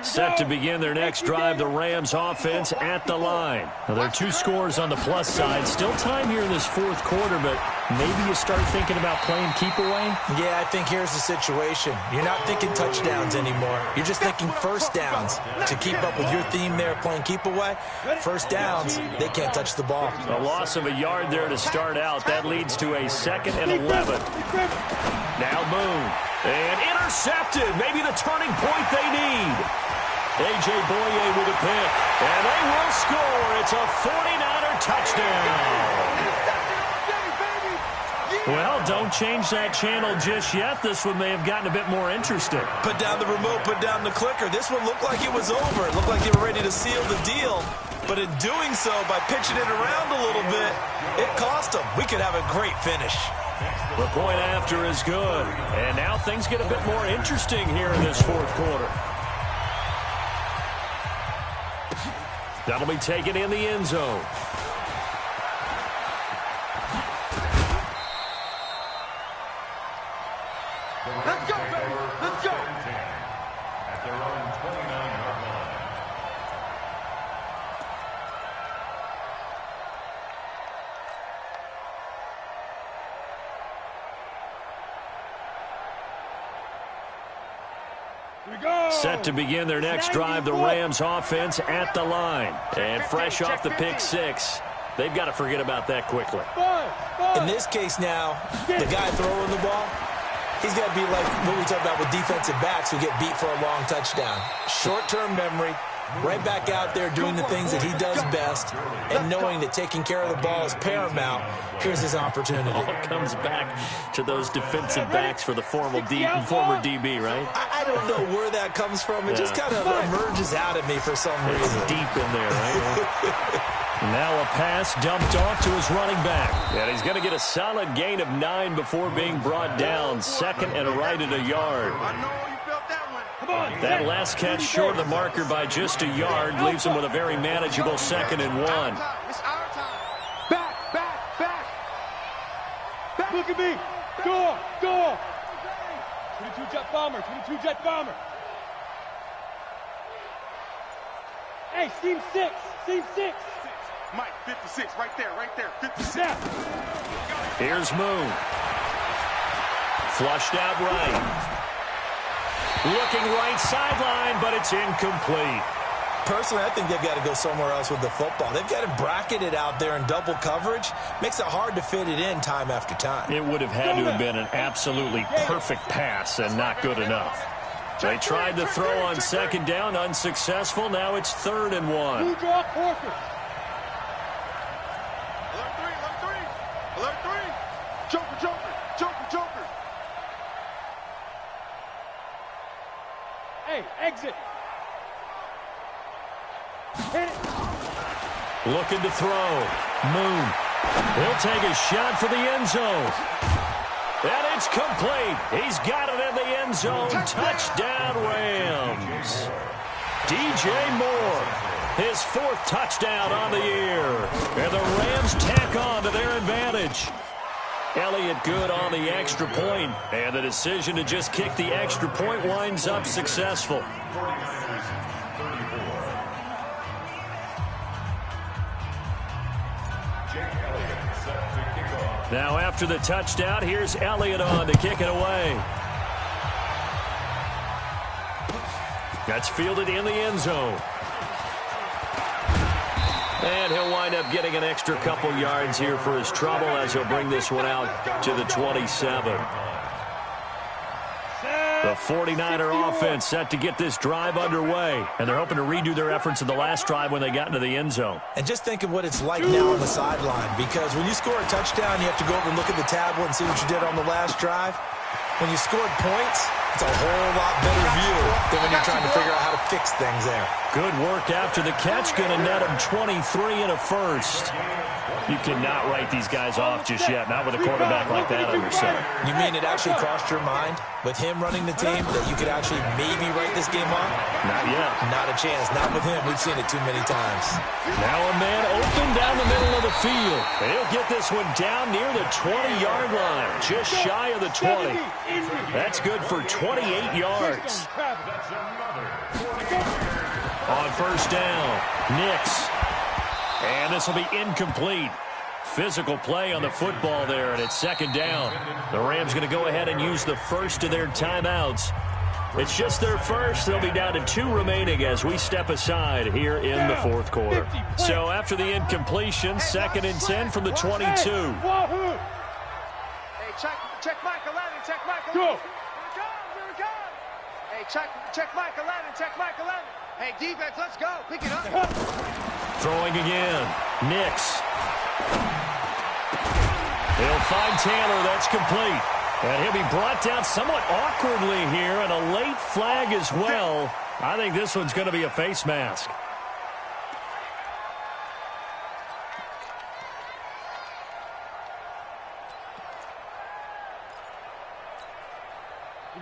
Set to begin their next drive, the Rams offense at the line. Now, there are 2 scores on the plus side. Still time here in this fourth quarter, but maybe you start thinking about playing keep away? Yeah, I think here's the situation. You're not thinking touchdowns anymore. You're just thinking first downs. To keep up with your theme there, playing keep away, first downs, they can't touch the ball. A loss of a yard there to start out. That leads to a 2nd and 11. Now Moon. And intercepted. Maybe the turning point they need. A.J. Boye with a pick. And they will score. It's a 49er touchdown. Well, don't change that channel just yet. This one may have gotten a bit more interesting. Put down the remote, put down the clicker. This one looked like it was over. It looked like they were ready to seal the deal. But in doing so, by pitching it around a little bit, it cost them. We could have a great finish. The point after is good. And now things get a bit more interesting here in this fourth quarter. That'll be taken in the end zone. Let's go, baby. Let's go. At their own 29-yard line. Set to begin their next drive, the Rams offense at the line. And fresh off the pick 6, they've got to forget about that quickly. In this case now, the guy throwing the ball, he's got to be like what we talk about with defensive backs who get beat for a long touchdown. Short-term memory, right back out there doing the things that he does best, and knowing that taking care of the ball is paramount. Here's his opportunity. All comes back to those defensive backs for the former DB, right? I don't know where that comes from. It just kind of emerges out of me for some reason. It's deep in there, right? Now a pass dumped off to his running back. And he's going to get a solid gain of 9 before being brought down. 2nd and right at a yard. I know you felt that one. Come on. That last catch short of the marker by just a yard leaves him with a very manageable 2nd and 1. It's our time. Back. Look at me. Go. 22 jet bomber. Hey, seam 6. Mike, 56, right there, 56. Here's Moon. Flushed out right. Looking right sideline, but it's incomplete. Personally, I think they've got to go somewhere else with the football. They've got to bracket it out there in double coverage. Makes it hard to fit it in time after time. It would have had to have been an absolutely perfect pass and not good enough. They tried to throw on 2nd down, unsuccessful. Now it's 3rd and 1. Blue draw, Porker. Alert 3. Joker. Hey, exit. Looking to throw. Moon. He'll take a shot for the end zone. And it's complete. He's got it in the end zone. Touchdown, Rams. DJ Moore, his 4th touchdown on the year. And the Rams tack on to their advantage. Elliott good on the extra point, and the decision to just kick the extra point winds up successful. Now after the touchdown, here's Elliott on to kick it away. That's fielded in the end zone. And he'll wind up getting an extra couple yards here for his trouble as he'll bring this one out to the 27. The 49er offense set to get this drive underway, and they're hoping to redo their efforts in the last drive when they got into the end zone. And just think of what it's like now on the sideline, because when you score a touchdown, you have to go over and look at the tablet and see what you did on the last drive. When you scored points, it's a whole lot better view than when you're trying to figure out how to fix things there. Good work after the catch. Going to net him 23 and a first. You cannot write these guys off just yet, not with a quarterback like that under center. You mean it actually crossed your mind with him running the team that you could actually maybe write this game off? Not yet. Not a chance. Not with him. We've seen it too many times. Now a man open down the middle of the field. He'll get this one down near the 20-yard line, just shy of the 20. That's good for 28 yards. On first down, Nix. And this will be incomplete. Physical play on the football there, and it's second down. The Rams going to go ahead and use the first of their timeouts. It's just their first. They'll be down to 2 remaining as we step aside here in the 4th quarter. So after the incompletion, 2nd and 10 from the 22. Hey, check Macallan, check Macallan. Here we go. Hey, check Macallan, check Macallan. Hey, defense, let's go. Pick it up. Throwing again. Nix. He'll find Taylor. That's complete. And he'll be brought down somewhat awkwardly here, and a late flag as well. I think this one's going to be a face mask.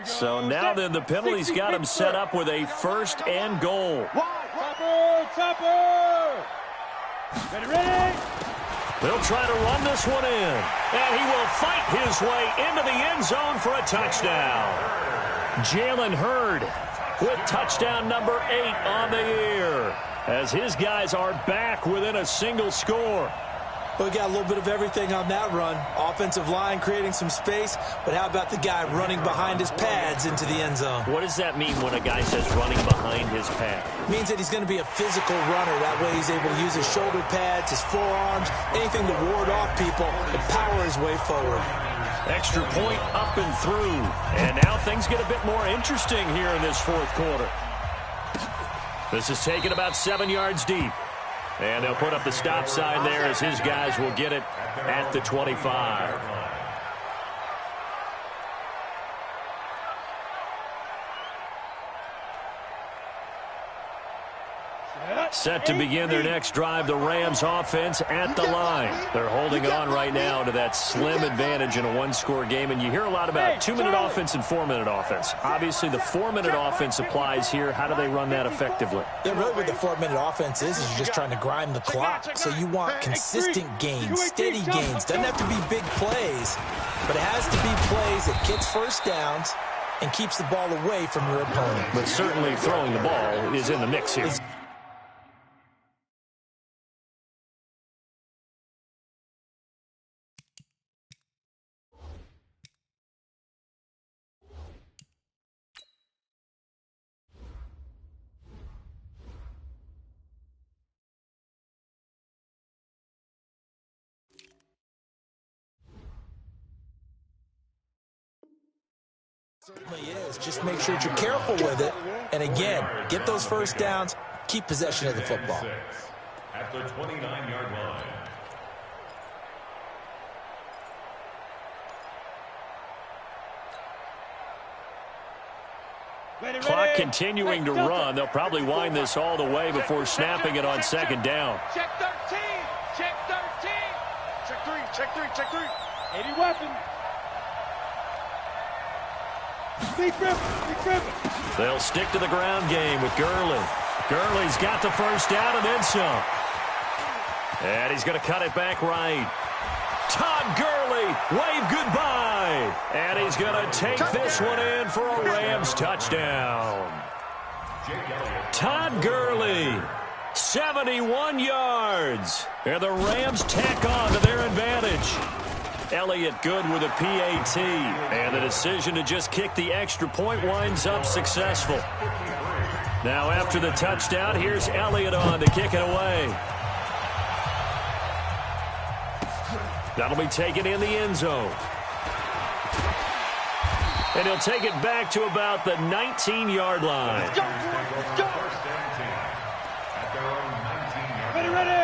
So now then the penalty's got him set up with a 1st and goal. Topper! Ready? They'll try to run this one in. And he will fight his way into the end zone for a touchdown. Jalen Hurd with touchdown number 8 on the year, as his guys are back within a single score. We got a little bit of everything on that run. Offensive line creating some space, but how about the guy running behind his pads into the end zone? What does that mean when a guy says running behind his pad? It means that he's going to be a physical runner. That way he's able to use his shoulder pads, his forearms, anything to ward off people and power his way forward. Extra point up and through. And now things get a bit more interesting here in this 4th quarter. This is taken about 7 yards deep. And they'll put up the stop sign there as his guys will get it at the 25. Set to begin their next drive, the Rams offense at the line. They're holding on right now to that slim advantage in a 1-score game. And you hear a lot about 2-minute offense and 4-minute offense. Obviously, the 4-minute offense applies here. How do they run that effectively? Yeah, really what the 4-minute offense is you're just trying to grind the clock. So you want consistent gains, steady gains. Doesn't have to be big plays, but it has to be plays that gets first downs and keeps the ball away from your opponent. But certainly throwing the ball is in the mix here. Certainly is. Just make sure that you're careful with it. And again, get those first downs, keep possession of the football. At the 29-yard line. Clock continuing to run. They'll probably wind this all the way before snapping it on second down. Check 13. Check 13. Check 3. Check 3. Check 3. 80 weapon. Big Griffin. They'll stick to the ground game with Gurley. Gurley's got the first down and then some. And he's going to cut it back right. Todd Gurley, wave goodbye. And he's going to take this one in for a Rams touchdown. Todd Gurley, 71 yards. And the Rams tack on to their advantage. Elliott good with a PAT. And the decision to just kick the extra point winds up successful. Now after the touchdown, here's Elliott on to kick it away. That'll be taken in the end zone. And he'll take it back to about the 19-yard line.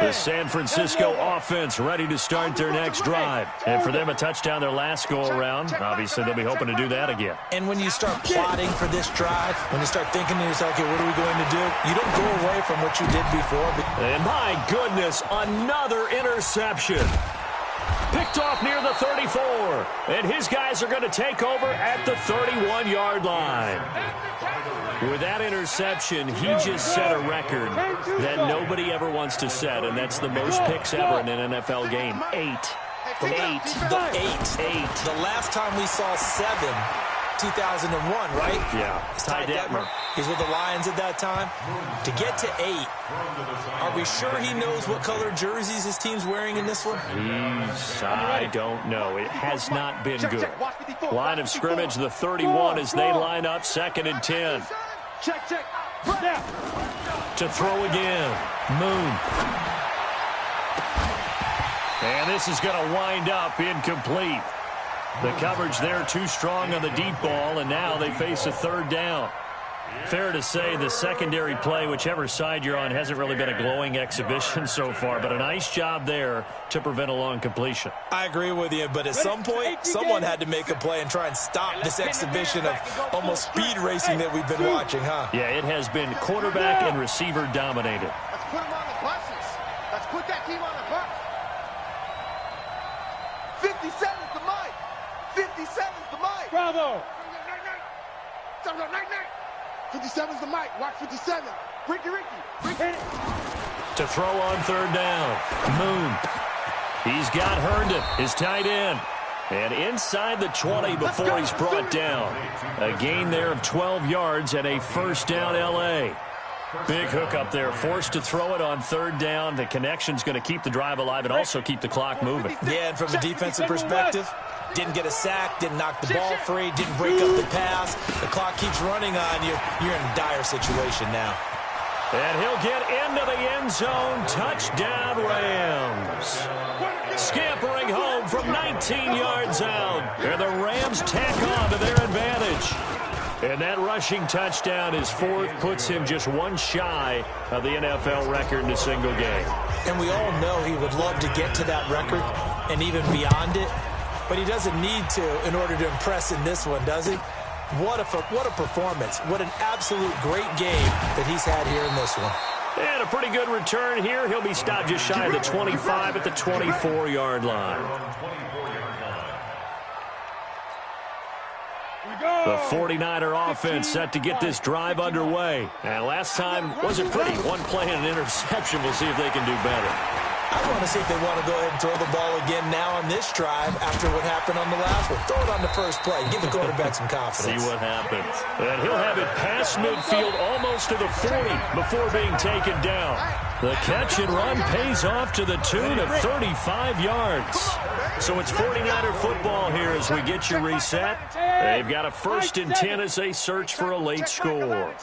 The San Francisco offense ready to start their next drive. And for them, a touchdown their last go-around. Obviously, they'll be hoping to do that again. And when you start plotting for this drive, when you start thinking to yourself, okay, what are we going to do? You don't go away from what you did before. And my goodness, another interception. Picked off near the 34. And his guys are going to take over at the 31-yard line. With that interception, he just set a record that nobody ever wants to set, and that's the most picks ever in an NFL game. 8. The last time we saw 7, 2001, right? Yeah. Ty Detmer. He's with the Lions at that time. To get to 8, are we sure he knows what color jerseys his team's wearing in this one? I don't know. It has not been good. Line of scrimmage, the 31 as they line up, 2nd and 10. Check. To throw again. Moon. And this is going to wind up incomplete. The coverage there too strong on the deep ball, and now they face a 3rd down. Fair to say the secondary play, whichever side you're on, hasn't really been a glowing exhibition so far, but a nice job there to prevent a long completion. I agree with you, but at some point, someone had to make a play and try and stop this exhibition of almost speed racing that we've been watching, huh? Yeah, it has been quarterback and receiver dominated. Let's put them on the buses. Let's put that team on the bus. 57's the mic. 57's the mic. Bravo. 57's the mic. Watch 57. Ricky. To throw on 3rd down. Moon. He's got Herndon, his tight end. And inside the 20 before he's brought down. A gain there of 12 yards and a 1st down L.A. Big hook up there. Forced to throw it on 3rd down. The connection's going to keep the drive alive and also keep the clock moving. Yeah, and from a defensive perspective, didn't get a sack, didn't knock the ball free, didn't break up the pass. The clock keeps running on you. You're in a dire situation now. And he'll get into the end zone. Touchdown, Rams. Scampering home from 19 yards out. And the Rams tack on to their advantage. And that rushing touchdown is 4th, puts him just one shy of the NFL record in a single game. And we all know he would love to get to that record and even beyond it. But he doesn't need to in order to impress in this one, does he? What a performance. What an absolute great game that he's had here in this one. And a pretty good return here. He'll be stopped just shy of the 25 at the 24-yard line. The 49er offense set to get this drive underway. And last time wasn't pretty. One play and an interception. We'll see if they can do better. I want to see if they want to go ahead and throw the ball again now on this drive after what happened on the last one. Throw it on the first play. Give the quarterback some confidence. See what happens. And he'll have it past midfield almost to the 40 before being taken down. The catch and run pays off to the tune of 35 yards. So it's 49er football here as we get you reset. They've got a 1st and 10 as they search for a late score.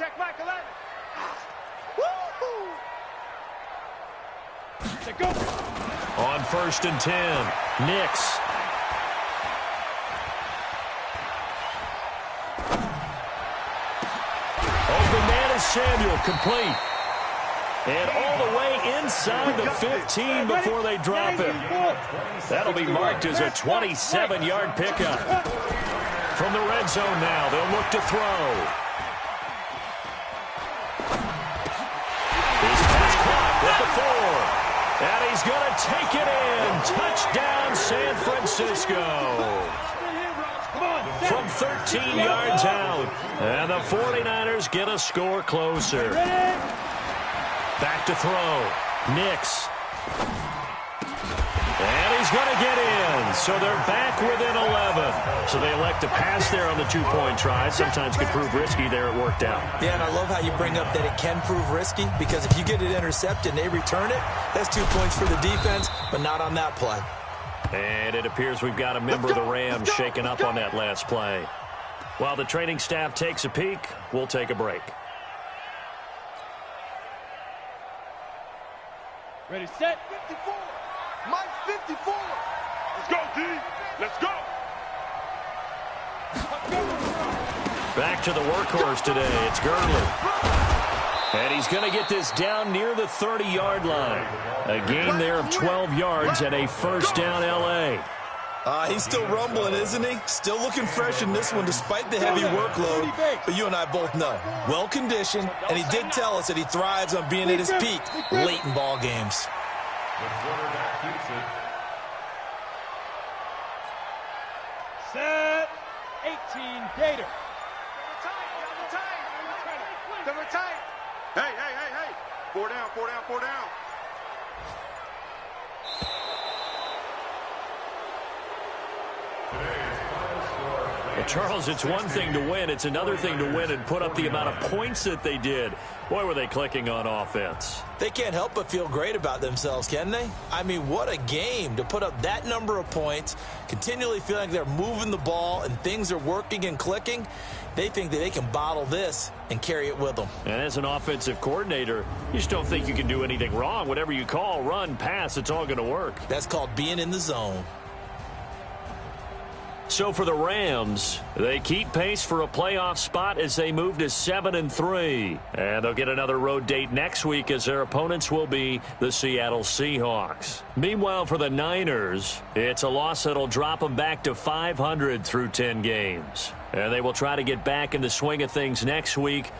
On 1st and 10, Nix. Open man is Samuel, complete. And all the way inside the 15 before they drop him. That'll be marked as a 27-yard pickup. From the red zone now, they'll look to throw. And he's going to take it in. Touchdown, San Francisco. From 13 yards out. And the 49ers get a score closer. Back to throw. Nix. And he's going to get in. So they're back within 11. So they elect to pass there on the two-point try. Sometimes could prove risky. There it worked out. Yeah, and I love how you bring up that it can prove risky, because if you get it intercepted and they return it, that's 2 points for the defense, but not on that play. And it appears we've got a member of the Rams shaken up on that last play. While the training staff takes a peek, we'll take a break. Ready, set. 54. Mike 54. Let's go, D. Let's go. Back to the workhorse today. It's Gurley. And he's going to get this down near the 30-yard line. A gain there of 12 yards and a first down L.A. He's still rumbling, isn't he? Still looking fresh in this one despite the heavy workload. But you and I both know, well-conditioned, and he did tell us that he thrives on being at his peak late in ball games. The quarterback keeps it. Set. 18, Gator. Double tight. Hey. 4 down. Well, Charles, it's one thing to win. It's another thing to win and put up the amount of points that they did. Boy, were they clicking on offense. They can't help but feel great about themselves, can they? I mean, what a game to put up that number of points, continually feeling like they're moving the ball and things are working and clicking. They think that they can bottle this and carry it with them. And as an offensive coordinator, you just don't think you can do anything wrong. Whatever you call, run, pass, it's all going to work. That's called being in the zone. So for the Rams, they keep pace for a playoff spot as they move to 7-3. And they'll get another road date next week as their opponents will be the Seattle Seahawks. Meanwhile, for the Niners, it's a loss that'll drop them back to 500 through 10 games. And they will try to get back in the swing of things next week